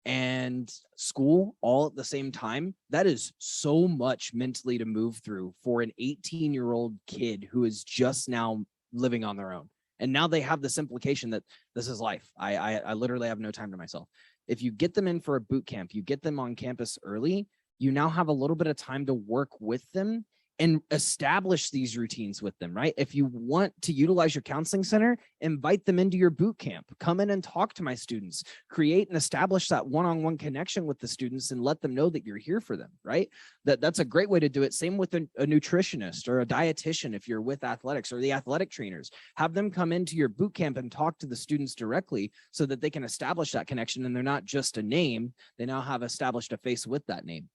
and school all at the same time, that is so much mentally to move through for an 18-year-old kid who is just now living on their own. And now they have this implication that this is life. I literally have no time to myself. If you get them in for a boot camp, you get them on campus early, you now have a little bit of time to work with them and establish these routines with them, right? If you want to utilize your counseling center, invite them into your boot camp. Come in and talk to my students. Create and establish that one-on-one connection with the students and let them know that you're here for them, right? That's a great way to do it. Same with a nutritionist or a dietitian if you're with athletics, or the athletic trainers. Have them come into your boot camp and talk to the students directly so that they can establish that connection, and they're not just a name. They now have established a face with that name.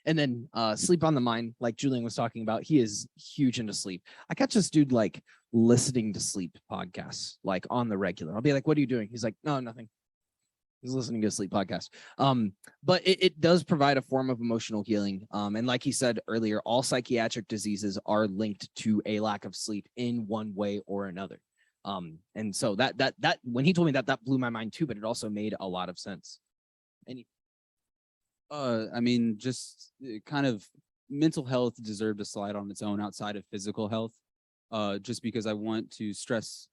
And then sleep on the mind, like Julian was talking about, he is huge into sleep. I catch this dude like listening to sleep podcasts, like on the regular. I'll be like, what are you doing? He's like, no, nothing. He's listening to a sleep podcast. But it does provide a form of emotional healing. And like he said earlier, all psychiatric diseases are linked to a lack of sleep in one way or another. And so that when he told me that blew my mind too, but it also made a lot of sense. I mean, just kind of mental health deserved a slide on its own outside of physical health, just because I want to stress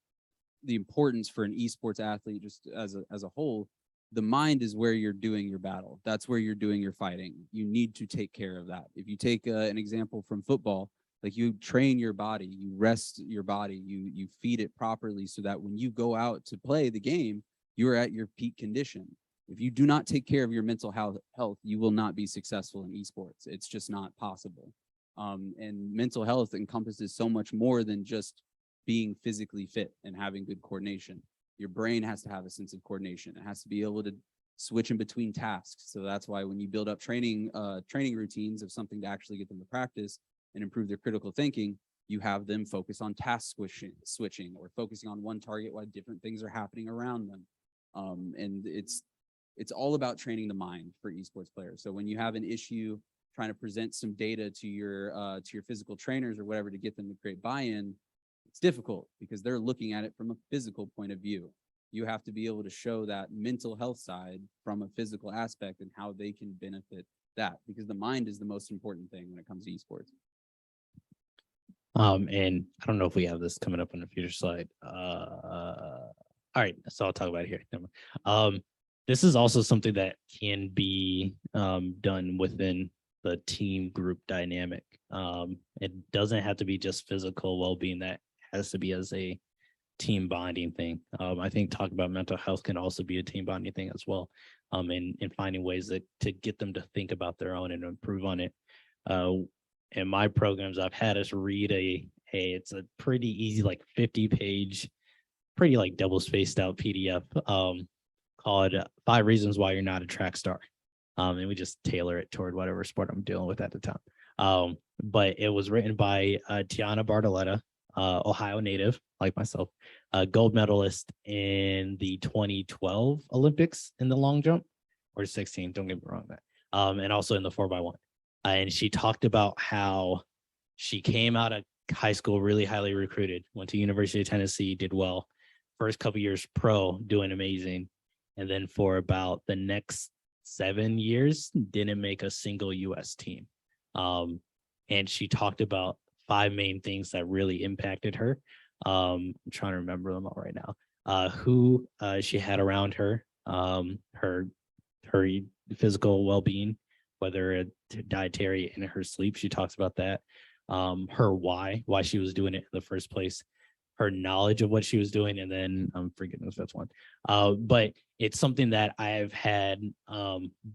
the importance for an esports athlete, just as a whole. The mind is where you're doing your battle. That's where you're doing your fighting. You need to take care of that. If you take an example from football, like you train your body, you rest your body, you feed it properly so that when you go out to play the game, you're at your peak condition. If you do not take care of your mental health, you will not be successful in esports. It's just not possible. And mental health encompasses so much more than just being physically fit and having good coordination. Your brain has to have a sense of coordination. It has to be able to switch in between tasks. So that's why when you build up training routines of something to actually get them to practice and improve their critical thinking, you have them focus on task switching or focusing on one target while different things are happening around them. And it's all about training the mind for esports players. So when you have an issue trying to present some data to your physical trainers or whatever to get them to create buy-in, it's difficult because they're looking at it from a physical point of view. You have to be able to show that mental health side from a physical aspect and how they can benefit that, because the mind is the most important thing when it comes to esports. And I don't know if we have this coming up on a future slide. All right, so I'll talk about it here. This is also something that can be done within the team group dynamic. It doesn't have to be just physical well-being. That has to be as a team bonding thing. I think talking about mental health can also be a team bonding thing as well. In finding ways to get them to think about their own and improve on it. In my programs, I've had us read it's a pretty easy, like 50-page, pretty like double spaced out PDF called 5 Reasons Why You're Not a Track Star. And we just tailor it toward whatever sport I'm dealing with at the time. But it was written by Tiana Bartoletta, Ohio native, like myself, gold medalist in the 2012 Olympics in the long jump, or 16, don't get me wrong that. And also in the 4x1. And she talked about how she came out of high school really highly recruited, went to University of Tennessee, did well. First couple years pro, doing amazing. And then for about the next 7 years, didn't make a single US team. And she talked about 5 main things that really impacted her. I'm trying to remember them all right now. Who she had around her, her physical well-being, whether dietary and her sleep. She talks about that. Her why she was doing it in the first place. her knowledge of what she was doing, and then I'm forgetting the fifth one. But it's something that I've had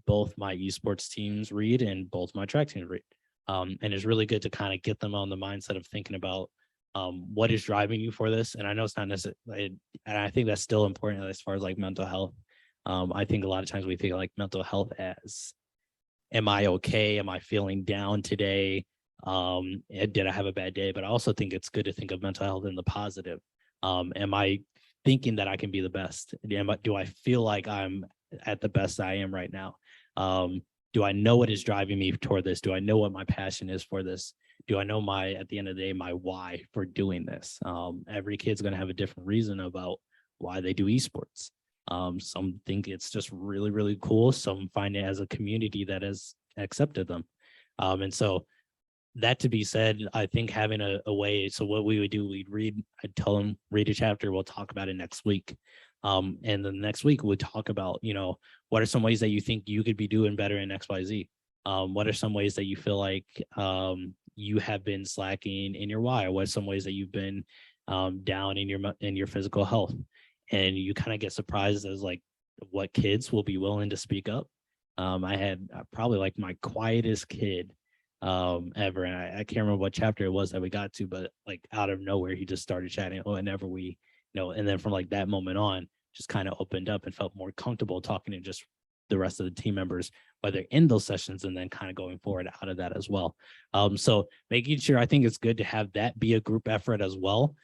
both my esports teams read and both my track teams read. And it's really good to kind of get them on the mindset of thinking about what is driving you for this. And I know it's not necessarily, and I think that's still important as far as like mental health. I think a lot of times we think like mental health as, am I okay? Am I feeling down today? Did I have a bad day? But I also think it's good to think of mental health in the positive. Am I thinking that I can be the best? Do I feel like I'm at the best I am right now? Do I know what is driving me toward this? Do I know what my passion is for this? Do I know at the end of the day, my why for doing this? Every kid's going to have a different reason about why they do esports. Some think it's just really, really cool. Some find it as a community that has accepted them. And so that to be said, I think having a way, so what we would do, I'd tell them, read a chapter, we'll talk about it next week. And the next week we'll talk about, what are some ways that you think you could be doing better in XYZ? What are some ways that you feel like you have been slacking in your why? What are some ways that you've been down in your physical health? And you kind of get surprised as like what kids will be willing to speak up. I had probably like my quietest kid ever, and I can't remember what chapter it was that we got to, but like out of nowhere he just started chatting whenever we and then from like that moment on just kind of opened up and felt more comfortable talking to just the rest of the team members, whether in those sessions and then kind of going forward out of that as well. So making sure, I think it's good to have that be a group effort as well,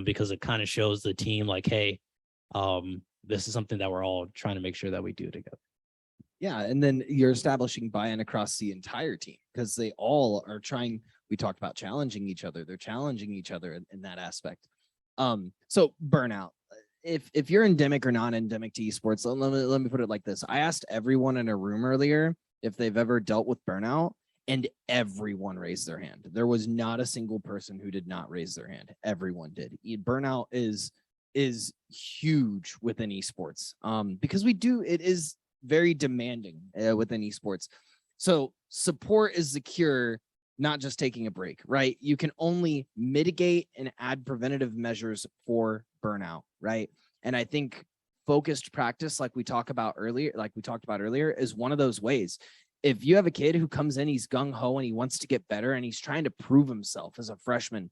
because it kind of shows the team like, hey, this is something that we're all trying to make sure that we do together. Yeah, and then you're establishing buy-in across the entire team because they all are trying. We talked about challenging each other. They're challenging each other in that aspect. So burnout. If you're endemic or non-endemic to esports, let me put it like this. I asked everyone in a room earlier if they've ever dealt with burnout, and everyone raised their hand. There was not a single person who did not raise their hand. Everyone did. Burnout is huge within esports because it is very demanding within esports. So support is the cure, not just taking a break, right? You can only mitigate and add preventative measures for burnout, right? And I think focused practice, like we talked about earlier, is one of those ways. If you have a kid who comes in, he's gung-ho and he wants to get better and he's trying to prove himself as a freshman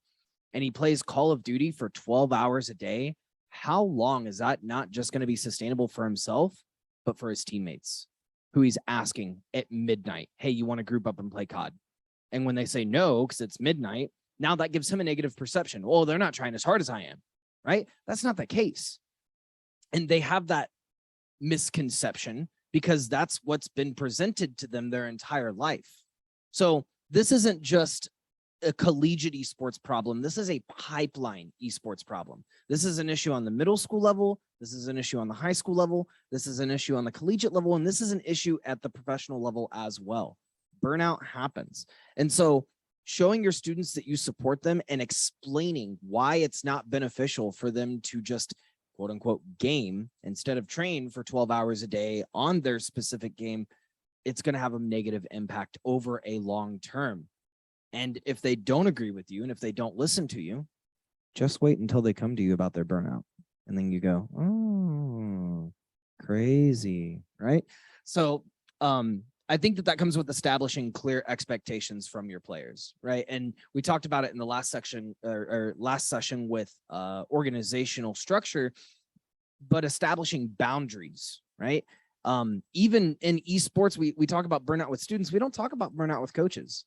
and he plays Call of Duty for 12 hours a day, how long is that not just going to be sustainable for himself, but for his teammates who he's asking at midnight, hey, you want to group up and play COD? And when they say no, because it's midnight, now that gives him a negative perception. Well, they're not trying as hard as I am, right? That's not the case. And they have that misconception because that's what's been presented to them their entire life. So this isn't just a collegiate esports problem. This is a pipeline esports problem. This is an issue on the middle school level. This is an issue on the high school level. This is an issue on the collegiate level. And this is an issue at the professional level as well. Burnout happens. And so showing your students that you support them and explaining why it's not beneficial for them to just quote unquote game instead of train for 12 hours a day on their specific game, it's going to have a negative impact over a long term. And if they don't agree with you and if they don't listen to you, just wait until they come to you about their burnout. And then you go, oh, crazy, right? So I think that comes with establishing clear expectations from your players, right? And we talked about it in the last section or last session with organizational structure, but establishing boundaries, right? Even in esports, we talk about burnout with students. We don't talk about burnout with coaches.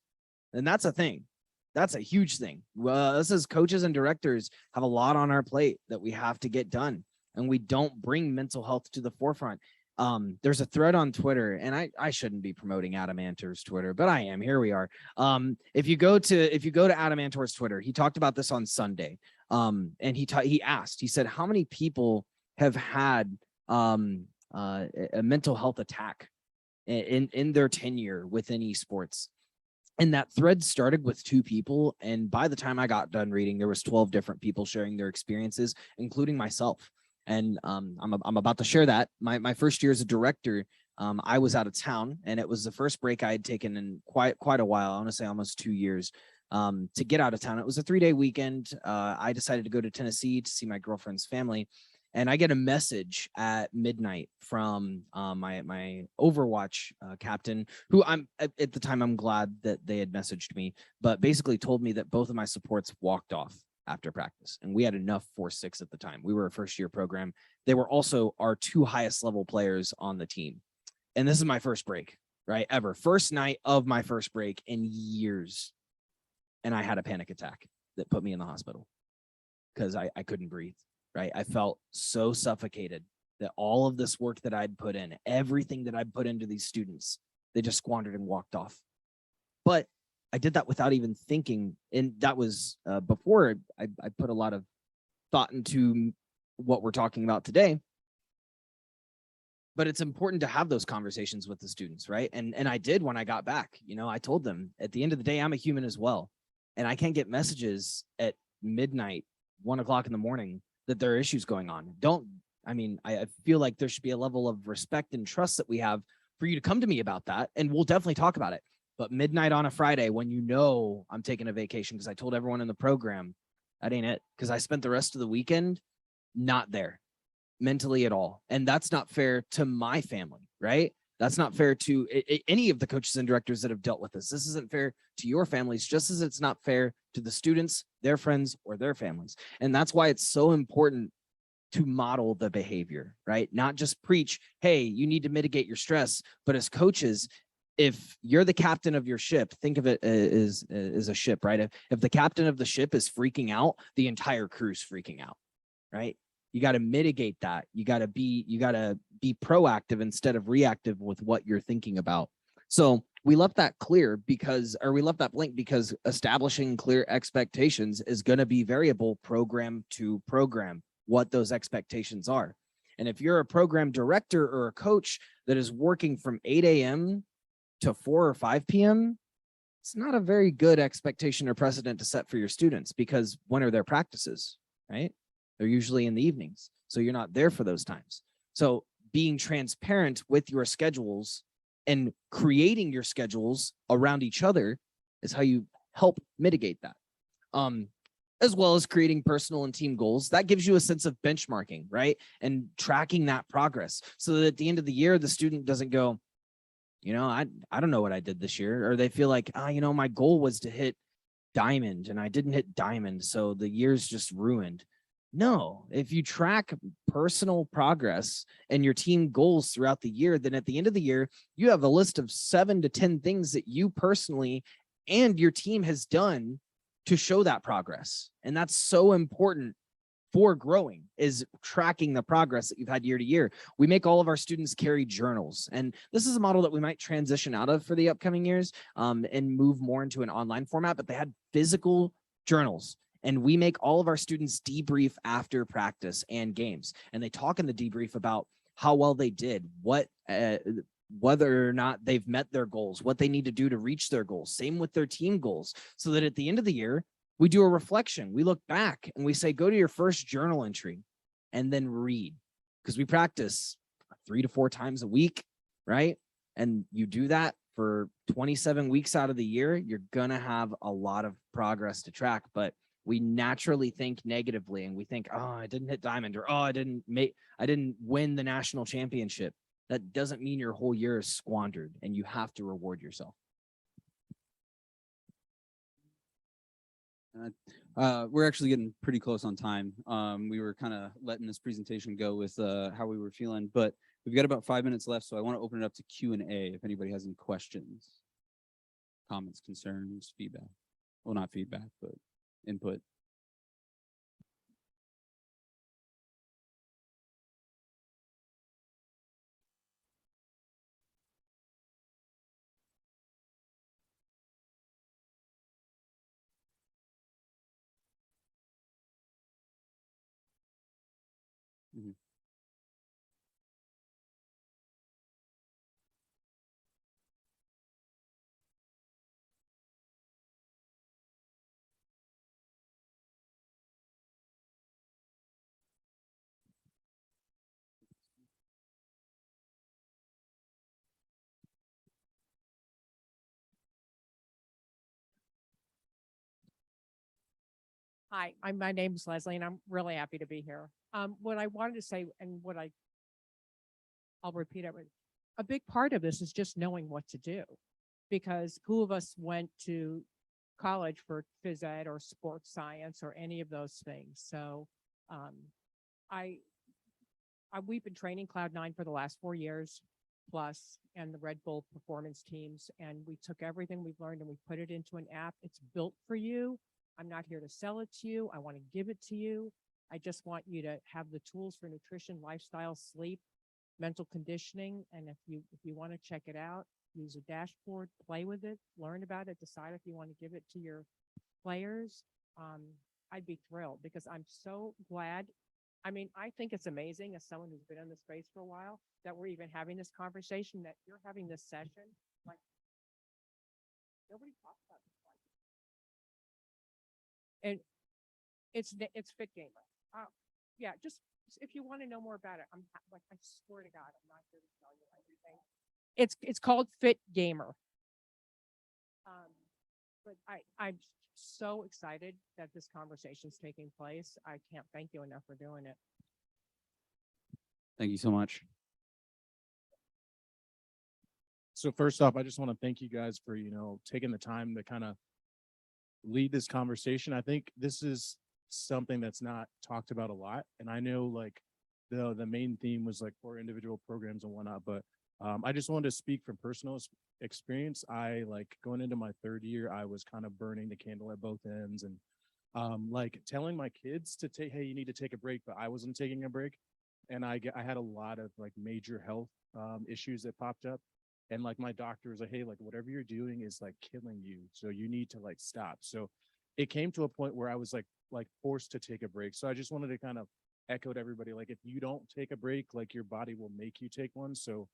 And that's a thing. That's a huge thing. Us as coaches and directors have a lot on our plate that we have to get done. And we don't bring mental health to the forefront. There's a thread on Twitter, and I shouldn't be promoting Adam Antor's Twitter, but I am. Here we are. If you go to Adam Antor's Twitter, he talked about this on Sunday. And he said, how many people have had a mental health attack in their tenure within esports? And that thread started with 2 people. And by the time I got done reading, there was 12 different people sharing their experiences, including myself. And I'm about to share that. My first year as a director, I was out of town, and it was the first break I had taken in quite a while. I want to say almost 2 years. to get out of town. It was a 3-day weekend. I decided to go to Tennessee to see my girlfriend's family. And I get a message at midnight from my Overwatch captain, who at the time, I'm glad that they had messaged me, but basically told me that both of my supports walked off after practice. And we had enough 4-6 at the time. We were a first-year program. They were also our 2 highest level players on the team. And this is my first break, right? Ever. First night of my first break in years. And I had a panic attack that put me in the hospital because I couldn't breathe. Right. I felt so suffocated that all of this work that I'd put in, everything that I'd put into these students, they just squandered and walked off. But I did that without even thinking. And that was before I put a lot of thought into what we're talking about today. But it's important to have those conversations with the students. Right. And I did when I got back. I told them at the end of the day, I'm a human as well. And I can't get messages at midnight, 1 o'clock in the morning, that there are issues going on. I feel like there should be a level of respect and trust that we have for you to come to me about that. And we'll definitely talk about it. But midnight on a Friday, when I'm taking a vacation, because I told everyone in the program, that ain't it. Because I spent the rest of the weekend not there mentally at all. And that's not fair to my family, right? That's not fair to any of the coaches and directors that have dealt with this. This isn't fair to your families, just as it's not fair to the students, their friends, or their families. And that's why it's so important to model the behavior, right? Not just preach, hey, you need to mitigate your stress, but as coaches, if you're the captain of your ship, think of it as a ship, right? If the captain of the ship is freaking out, the entire crew's freaking out, right? You got to mitigate that. You got to be proactive instead of reactive with what you're thinking about. So we left that blank because establishing clear expectations is going to be variable program to program, what those expectations are. And if you're a program director or a coach that is working from 8 a.m. to 4 or 5 p.m., it's not a very good expectation or precedent to set for your students, because when are their practices, right? They're usually in the evenings. So you're not there for those times. So being transparent with your schedules and creating your schedules around each other is how you help mitigate that. As well as creating personal and team goals. That gives you a sense of benchmarking, right? And tracking that progress so that at the end of the year, the student doesn't go, I don't know what I did this year. Or they feel like, my goal was to hit diamond and I didn't hit diamond. So the year's just ruined. No, if you track personal progress and your team goals throughout the year, then at the end of the year, you have a list of 7 to 10 things that you personally and your team has done to show that progress. And that's so important for growing, is tracking the progress that you've had year to year. We make all of our students carry journals. And this is a model that we might transition out of for the upcoming years and move more into an online format, but they had physical journals. And we make all of our students debrief after practice and games. And they talk in the debrief about how well they did, whether or not they've met their goals, what they need to do to reach their goals. Same with their team goals. So that at the end of the year, we do a reflection. We look back and we say, go to your first journal entry and then read. Because we practice 3 to 4 times a week, right? And you do that for 27 weeks out of the year, you're going to have a lot of progress to track. But we naturally think negatively and we think, oh, I didn't hit diamond, or, oh, I didn't win the national championship. That doesn't mean your whole year is squandered, and you have to reward yourself. We're actually getting pretty close on time. We were kind of letting this presentation go with how we were feeling, but we've got about 5 minutes left, so I want to open it up to Q&A if anybody has any questions, comments, concerns, feedback. Well, not feedback, but input. Mhm. Hi, my name's Leslie, and I'm really happy to be here. What I wanted to say, and I'll repeat it. A big part of this is just knowing what to do, because who of us went to college for phys ed or sports science or any of those things? So, I we've been training Cloud9 for the last 4 years plus, and the Red Bull performance teams, and we took everything we've learned and we put it into an app. It's built for you. I'm not here to sell it to you. I want to give it to you. I just want you to have the tools for nutrition, lifestyle, sleep, mental conditioning. And if you want to check it out, use a dashboard, play with it, learn about it, decide if you want to give it to your players. I'd be thrilled, because I'm so glad. I mean, I think it's amazing, as someone who's been in the space for a while, that we're even having this conversation, that you're having this session. Like, nobody talks about this. And it's Fit Gamer. Yeah, just if you want to know more about it, like, I swear to God, I'm not here to tell you everything. It's called Fit Gamer. But I'm so excited that this conversation is taking place. I can't thank you enough for doing it. Thank you so much. So first off, I just want to thank you guys for, taking the time to kind of lead this conversation. I think this is something that's not talked about a lot. And I know, like, the main theme was like for individual programs and whatnot, but I just wanted to speak from personal experience. I, like, going into my third year, I was kind of burning the candle at both ends, and like telling my kids to take, hey, you need to take a break, but I wasn't taking a break. And I had a lot of like major health issues that popped up. And like my doctor was like, hey, like whatever you're doing is like killing you. So you need to like stop. So it came to a point where I was like forced to take a break. So I just wanted to kind of echo to everybody, like, if you don't take a break, like your body will make you take one. So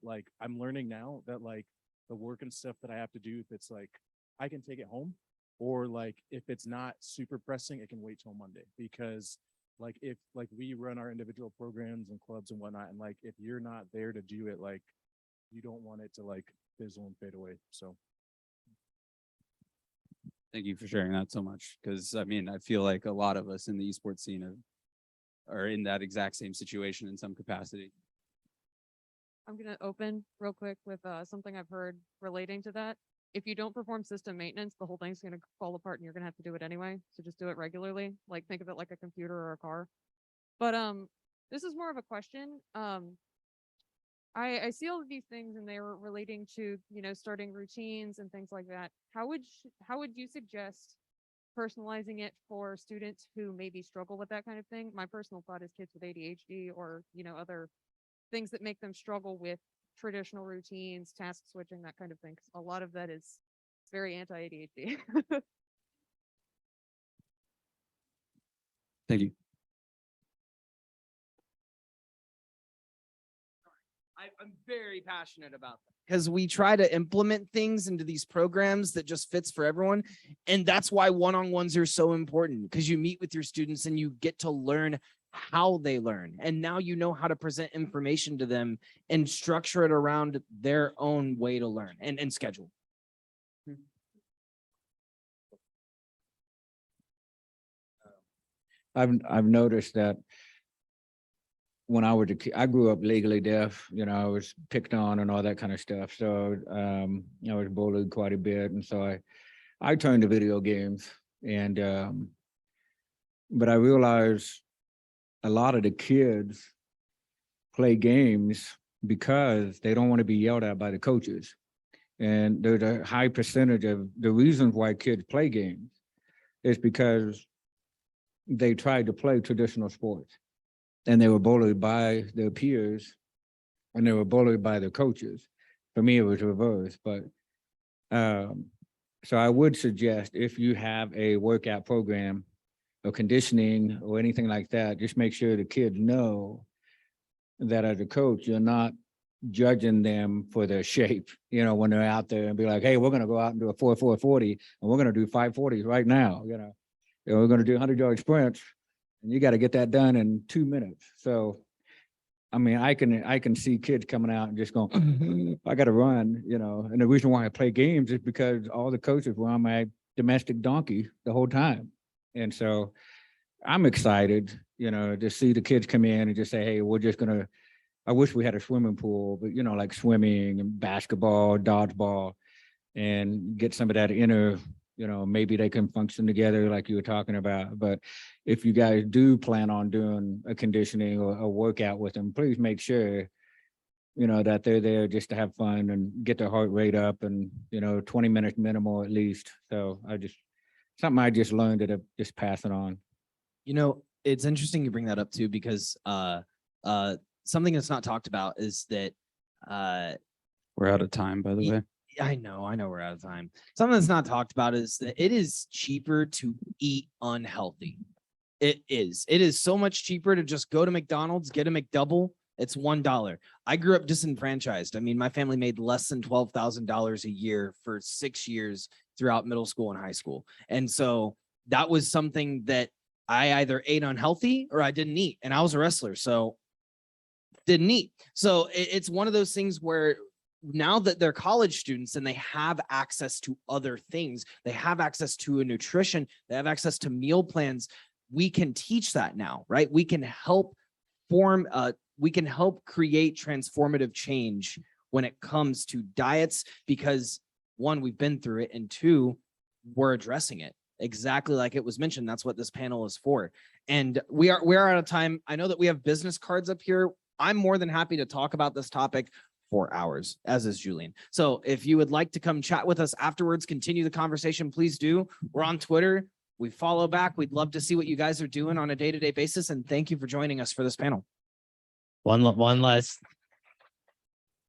like I'm learning now that like the work and stuff that I have to do, if it's like I can take it home, or like if it's not super pressing, it can wait till Monday. Because like if like we run our individual programs and clubs and whatnot, and like if you're not there to do it, like you don't want it to like fizzle and fade away. So Thank you for sharing that so much. Because I mean, I feel like a lot of us in the esports scene are in that exact same situation in some capacity. I'm going to open real quick with something I've heard relating to that. If you don't perform system maintenance, the whole thing's going to fall apart and you're going to have to do it anyway. So just do it regularly. Like, think of it like a computer or a car. But this is more of a question. I see all of these things and they're relating to, starting routines and things like that. How would you suggest personalizing it for students who maybe struggle with that kind of thing? My personal thought is kids with ADHD or, other things that make them struggle with traditional routines, task switching, that kind of thing. 'Cause a lot of that is very anti-ADHD. Thank you. I'm very passionate about that, because we try to implement things into these programs that just fits for everyone. And that's why one-on-ones are so important, because you meet with your students and you get to learn how they learn. And now you know how to present information to them and structure it around their own way to learn and schedule. I've noticed that when I was a kid, I grew up legally deaf, I was picked on and all that kind of stuff. So I was bullied quite a bit. And so I turned to video games, and but I realized a lot of the kids play games because they don't want to be yelled at by the coaches. And there's a high percentage of the reasons why kids play games is because they tried to play traditional sports and they were bullied by their peers and they were bullied by their coaches. For me, it was reversed, but so I would suggest, if you have a workout program or conditioning or anything like that, just make sure the kids know that as a coach, you're not judging them for their shape, when they're out there, and be like, hey, we're going to go out and do a 4.40 and we're going to do 540s right now. We're going to do 100-yard sprints and you got to get that done in 2 minutes. So, I mean, I can see kids coming out and just going, I got to run, and the reason why I play games is because all the coaches were on my domestic donkey the whole time. And so I'm excited, to see the kids come in and just say, hey, we're just gonna, I wish we had a swimming pool, but like swimming and basketball, dodgeball, and get some of that inner, maybe they can function together like you were talking about. But if you guys do plan on doing a conditioning or a workout with them, please make sure, that they're there just to have fun and get their heart rate up and, 20 minutes minimal at least. So something I just learned that I'm just passing on. It's interesting you bring that up too, because something that's not talked about is that We're out of time, by the way. I know we're out of time. Something that's not talked about is that it is cheaper to eat unhealthy. It is so much cheaper to just go to McDonald's, get a McDouble. It's $1. I grew up disenfranchised. I mean, my family made less than $12,000 a year for 6 years throughout middle school and high school. And so that was something that I either ate unhealthy or I didn't eat. And I was a wrestler, so didn't eat. So it's one of those things where now that they're college students and they have access to other things, they have access to a nutrition, they have access to meal plans, we can teach that now, right? We can help create transformative change when it comes to diets, because one, we've been through it, and two, we're addressing it exactly like it was mentioned. That's what this panel is for. And we are out of time. I know that we have business cards up here. I'm more than happy to talk about this topic for hours, as is Julian. So if you would like to come chat with us afterwards, continue the conversation, please do. We're on Twitter. We follow back. We'd love to see what you guys are doing on a day-to-day basis. And thank you for joining us for this panel. One last.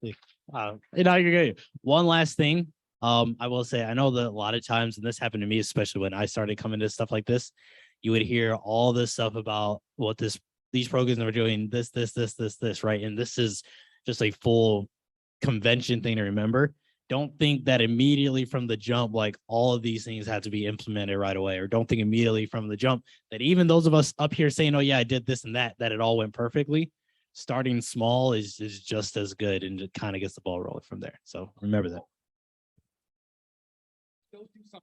You're good. One last thing. I will say, I know that a lot of times, and this happened to me, especially when I started coming to stuff like this, you would hear all this stuff about what these programs are doing, this, right? And this is just a full convention thing to remember. Don't think that immediately from the jump, like all of these things have to be implemented right away, or don't think immediately from the jump that even those of us up here saying, oh yeah, I did this and that it all went perfectly. Starting small is just as good, and it kind of gets the ball rolling from there. So remember that. Go do something.